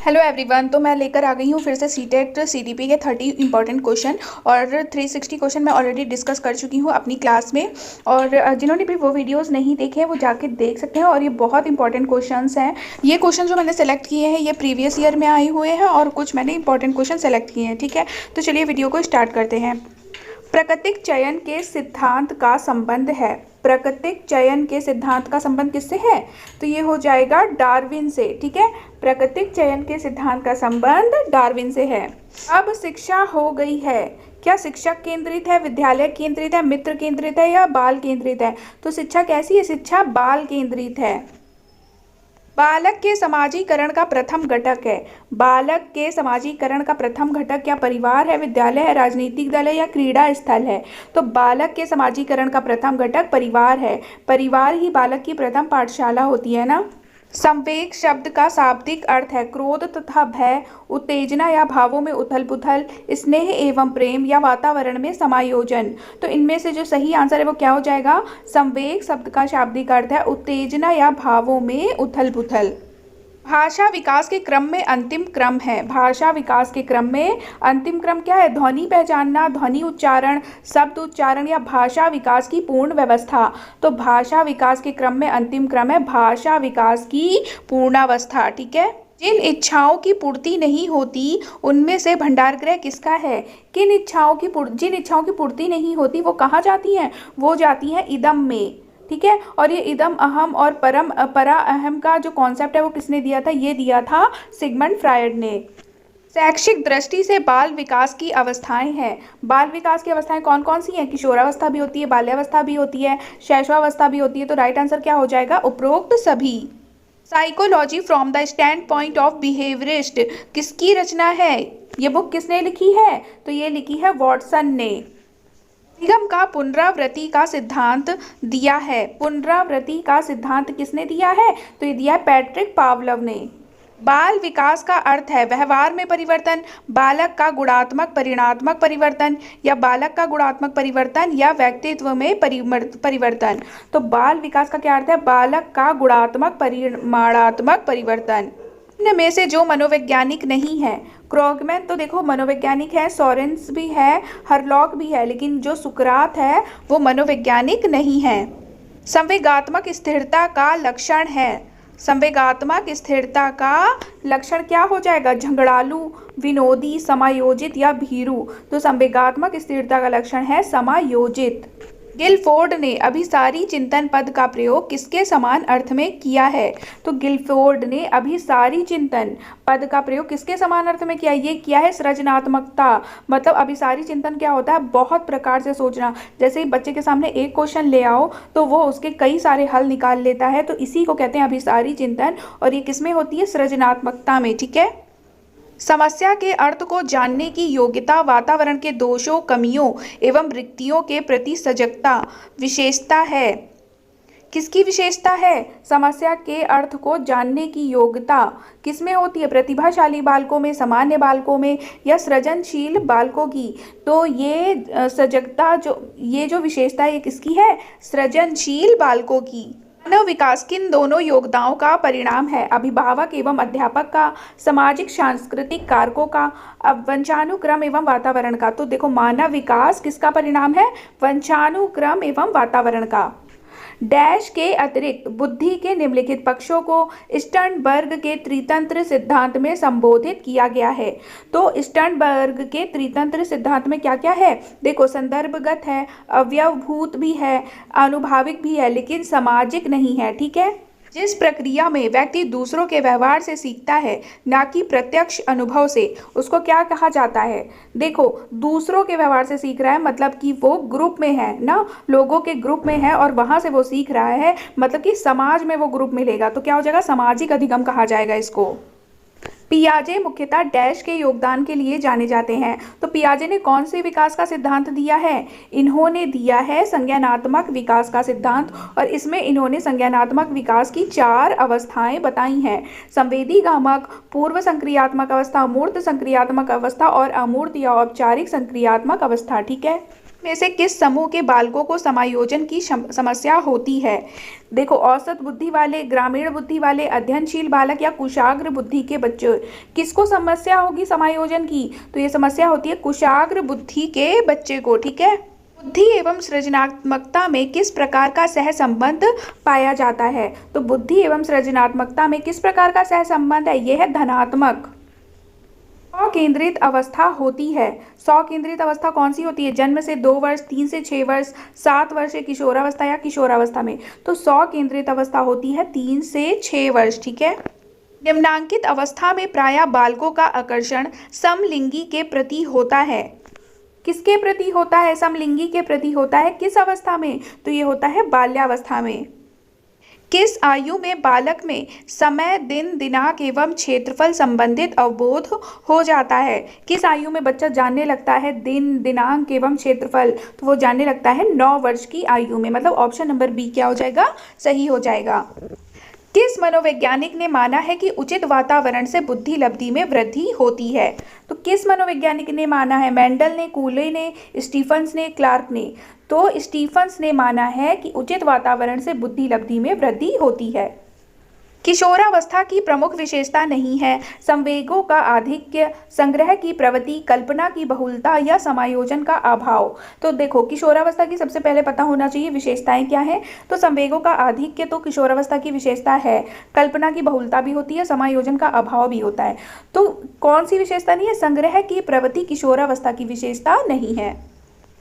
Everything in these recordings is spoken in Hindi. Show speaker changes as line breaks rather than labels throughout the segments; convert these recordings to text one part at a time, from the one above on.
Hello everyone. तो मैं लेकर आ गई हूँ फिर से सीटेट सीडीपी के 30 इंपॉर्टेंट क्वेश्चन और 360 क्वेश्चन मैं ऑलरेडी डिस्कस कर चुकी हूँ अपनी क्लास में। और जिन्होंने भी वो वीडियोस नहीं देखे हैं वो जाके देख सकते हैं। और ये बहुत इंपॉर्टेंट क्वेश्चंस हैं। ये क्वेश्चन जो मैंने सेलेक्ट किए हैं ये प्रीवियस ईयर में आए हुए हैं और कुछ मैंने इंपॉर्टेंट क्वेश्चन सेलेक्ट किए हैं। ठीक है, तो चलिए वीडियो को स्टार्ट करते हैं। प्राकृतिक चयन के सिद्धांत का संबंध है। प्राकृतिक चयन के सिद्धांत का संबंध किससे है? तो ये हो जाएगा डार्विन से। ठीक है, प्राकृतिक चयन के सिद्धांत का संबंध डार्विन से है। अब शिक्षा हो गई है। क्या शिक्षक केंद्रित है, विद्यालय केंद्रित है, मित्र केंद्रित है या बाल केंद्रित है? तो शिक्षा कैसी है? शिक्षा बाल केंद्रित है। बालक के समाजीकरण का प्रथम घटक है। बालक के समाजीकरण का प्रथम घटक क्या परिवार है, विद्यालय है, राजनीतिक दल है या क्रीड़ा स्थल है? तो बालक के समाजीकरण का प्रथम घटक परिवार है। परिवार ही बालक की प्रथम पाठशाला होती है ना। संवेग शब्द का शाब्दिक अर्थ है क्रोध तथा भय, उत्तेजना या भावों में उथल पुथल, स्नेह एवं प्रेम या वातावरण में समायोजन। तो इनमें से जो सही आंसर है वो क्या हो जाएगा? संवेग शब्द का शाब्दिक अर्थ है उत्तेजना या भावों में उथल पुथल। भाषा विकास के क्रम में अंतिम क्रम है। भाषा विकास के क्रम में अंतिम क्रम क्या है? ध्वनि पहचानना, ध्वनि उच्चारण, शब्द उच्चारण या भाषा विकास की पूर्ण व्यवस्था। तो भाषा विकास के क्रम में अंतिम क्रम है भाषा विकास की पूर्णावस्था। ठीक है, जिन इच्छाओं की पूर्ति नहीं होती उनमें से भंडार गृह किसका है? जिन इच्छाओं की पूर्ति नहीं होती वो कहाँ जाती हैं? वो जाती हैं इदम में। ठीक है, और ये इदम अहम और परम परा अहम का जो कॉन्सेप्ट है वो किसने दिया था? ये दिया था सिगमंड फ्रायड ने। शैक्षिक दृष्टि से बाल विकास की अवस्थाएं हैं। बाल विकास की अवस्थाएं कौन कौन सी हैं? किशोरावस्था भी होती है, बाल्यावस्था भी होती है, शैशवावस्था भी होती है। तो राइट आंसर क्या हो जाएगा? उपरोक्त सभी। Psychology from the stand point of behaviourist किसकी रचना है? ये बुक किसने लिखी है? तो ये लिखी है वॉटसन ने। निगम का पुनरावृत्ति का सिद्धांत दिया है। पुनरावृत्ति का सिद्धांत किसने दिया है? तो ये दिया है पैट्रिक पावलव ने। बाल विकास का अर्थ है व्यवहार में परिवर्तन, बालक का गुणात्मक परिमाणात्मक परिवर्तन या बालक का गुणात्मक परिवर्तन या व्यक्तित्व में परिवर्तन। तो बाल विकास का क्या अर्थ है? बालक का गुणात्मक परिमाणात्मक परिवर्तन। इनमें से जो मनोवैज्ञानिक नहीं है, क्रॉगमैन तो देखो मनोवैज्ञानिक है, सोरेंस भी है, हरलॉक भी है, लेकिन जो सुकरात है वो मनोवैज्ञानिक नहीं है। संवेगात्मक स्थिरता का लक्षण है। संवेगात्मक स्थिरता का लक्षण क्या हो जाएगा? झगड़ालू, विनोदी, समायोजित या भीरू। तो संवेगात्मक स्थिरता का लक्षण है समायोजित। गिलफोर्ड ने अभिसारी चिंतन पद का प्रयोग किसके समान अर्थ में किया है? तो गिलफोर्ड ने अभिसारी चिंतन पद का प्रयोग किसके समान अर्थ में किया? ये किया है सृजनात्मकता। मतलब अभिसारी चिंतन क्या होता है? बहुत प्रकार से सोचना। जैसे ही बच्चे के सामने एक क्वेश्चन ले आओ तो वो उसके कई सारे हल निकाल लेता है, तो इसी को कहते हैं अभिसारी चिंतन। और ये किसमें होती है? सृजनात्मकता में। ठीक है, समस्या के अर्थ को जानने की योग्यता वातावरण के दोषों, कमियों एवं रिक्तियों के प्रति सजगता विशेषता है। किसकी विशेषता है? समस्या के अर्थ को जानने की योग्यता किसमें होती है? प्रतिभाशाली बालकों में, सामान्य बालकों में या सृजनशील बालकों की? तो ये सजगता ये जो विशेषता है ये किसकी है? सृजनशील बालकों की। मानव विकास किन दोनों योगदानों का परिणाम है? अभिभावक एवं अध्यापक का, सामाजिक सांस्कृतिक कारकों का, अब वंशानुक्रम एवं वातावरण का। तो देखो मानव विकास किसका परिणाम है? वंशानुक्रम एवं वातावरण का। डैश के अतिरिक्त बुद्धि के निम्नलिखित पक्षों को स्टर्नबर्ग के त्रितंत्र सिद्धांत में संबोधित किया गया है। तो स्टर्नबर्ग के त्रितंत्र सिद्धांत में क्या क्या है? देखो संदर्भगत है, अवयवभूत भी है, अनुभाविक भी है, लेकिन सामाजिक नहीं है। ठीक है, जिस प्रक्रिया में व्यक्ति दूसरों के व्यवहार से सीखता है ना कि प्रत्यक्ष अनुभव से, उसको क्या कहा जाता है? देखो दूसरों के व्यवहार से सीख रहा है मतलब कि वो ग्रुप में है ना, लोगों के ग्रुप में है और वहां से वो सीख रहा है, मतलब कि समाज में वो ग्रुप मिलेगा। तो क्या हो जाएगा? सामाजिक अधिगम कहा जाएगा इसको। पियाजे मुख्यतः डैश के योगदान के लिए जाने जाते हैं। तो पियाजे ने कौन से विकास का सिद्धांत दिया है? इन्होंने दिया है संज्ञानात्मक विकास का सिद्धांत, और इसमें इन्होंने संज्ञानात्मक विकास की 4 अवस्थाएं बताई हैं। संवेदीगामक, पूर्व संक्रियात्मक अवस्था, मूर्त संक्रियात्मक अवस्था और अमूर्त या औपचारिक संक्रियात्मक अवस्था। ठीक है, में से किस समूह के बालकों को समायोजन की समस्या होती है? देखो, औसत बुद्धि वाले, ग्रामीण बुद्धि वाले, अध्ययनशील बालक या कुशाग्र बुद्धि के बच्चों, किसको समस्या होगी समायोजन की? तो ये समस्या होती है कुशाग्र बुद्धि के बच्चे को। ठीक है। बुद्धि एवं सृजनात्मकता में किस प्रकार का सहसंबंध पाया जाता है? तो बुद्धि एवं सृजनात्मकता में किस प्रकार का सहसंबंध है? यह है धनात्मक। केंद्रित अवस्था होती है। केंद्रित अवस्था कौन सी होती है? जन्म से 2 वर्ष, 3 से 6 वर्ष, 7 वर्ष किशोरावस्था या किशोरावस्था में। तो केंद्रित अवस्था होती है 3 से 6 वर्ष। ठीक है। निम्नांकित अवस्था में प्रायः बालकों का आकर्षण समलिंगी के प्रति होता है। किसके प्रति होता है? समलिंगी के प्रति होता है। किस अवस्था में? तो ये होता है बाल्यावस्था में। किस आयु में बालक में समय, दिन, दिनांक एवं क्षेत्रफल संबंधित अवबोध हो जाता है? किस आयु में बच्चा जानने लगता है दिन, दिनांक एवं क्षेत्रफल? तो वो जानने लगता है 9 वर्ष की आयु में। मतलब ऑप्शन नंबर बी क्या हो जाएगा? सही हो जाएगा। किस मनोवैज्ञानिक ने माना है कि उचित वातावरण से बुद्धि लब्धि में वृद्धि होती है? तो किस मनोवैज्ञानिक ने माना है? मेंडल ने, कूले ने, स्टीफंस ने, क्लार्क ने? तो स्टीफंस ने माना है कि उचित वातावरण से बुद्धि लब्धि में वृद्धि होती है। किशोरावस्था की प्रमुख विशेषता नहीं है संवेगों का आधिक्य, संग्रह की प्रवृत्ति, कल्पना की बहुलता या समायोजन का अभाव। तो देखो, किशोरावस्था की सबसे पहले पता होना चाहिए विशेषताएं क्या है। तो संवेगों का आधिक्य तो किशोरावस्था की विशेषता है, कल्पना की बहुलता भी होती है, समायोजन का अभाव भी होता है। तो कौन सी विशेषता नहीं है? संग्रह की प्रवृत्ति किशोरावस्था की विशेषता नहीं है।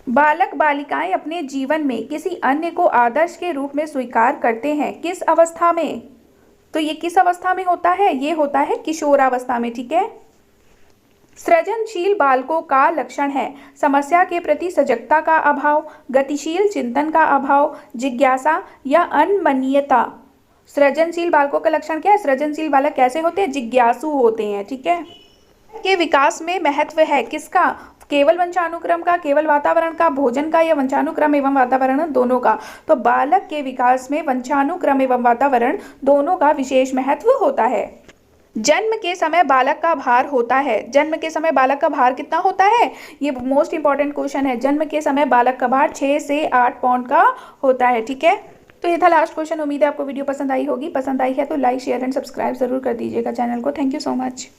बालक बालिकाएं अपने जीवन में किसी अन्य को आदर्श के रूप में स्वीकार करते हैं। किस अवस्था में? तो ये किस अवस्था में होता है? ये होता है किशोरावस्था में। ठीक है। सृजनशील बालकों का लक्षण है समस्या के प्रति सजगता का अभाव, गतिशील चिंतन का अभाव, जिज्ञासा या अनमनीयता। सृजनशील बालकों का लक्षण क्या है? सृजनशील बालक कैसे होते हैं? जिज्ञासु होते हैं। ठीक है। के विकास में महत्व है किसका? केवल वंशानुक्रम का, केवल वातावरण का, भोजन का, या वंशानुक्रम एवं वातावरण दोनों का? तो बालक के विकास में वंशानुक्रम एवं वातावरण दोनों का विशेष महत्व होता है। जन्म के समय बालक का भार होता है। जन्म के समय बालक का भार कितना होता है? ये मोस्ट इंपॉर्टेंट क्वेश्चन है। जन्म के समय बालक का भार 6 से 8 पाउंड का होता है। ठीक है। तो ये था लास्ट क्वेश्चन। उम्मीद है आपको वीडियो पसंद आई होगी। पसंद आई है तो लाइक, शेयर एंड सब्सक्राइब जरूर कर दीजिएगा चैनल को। Thank you so much.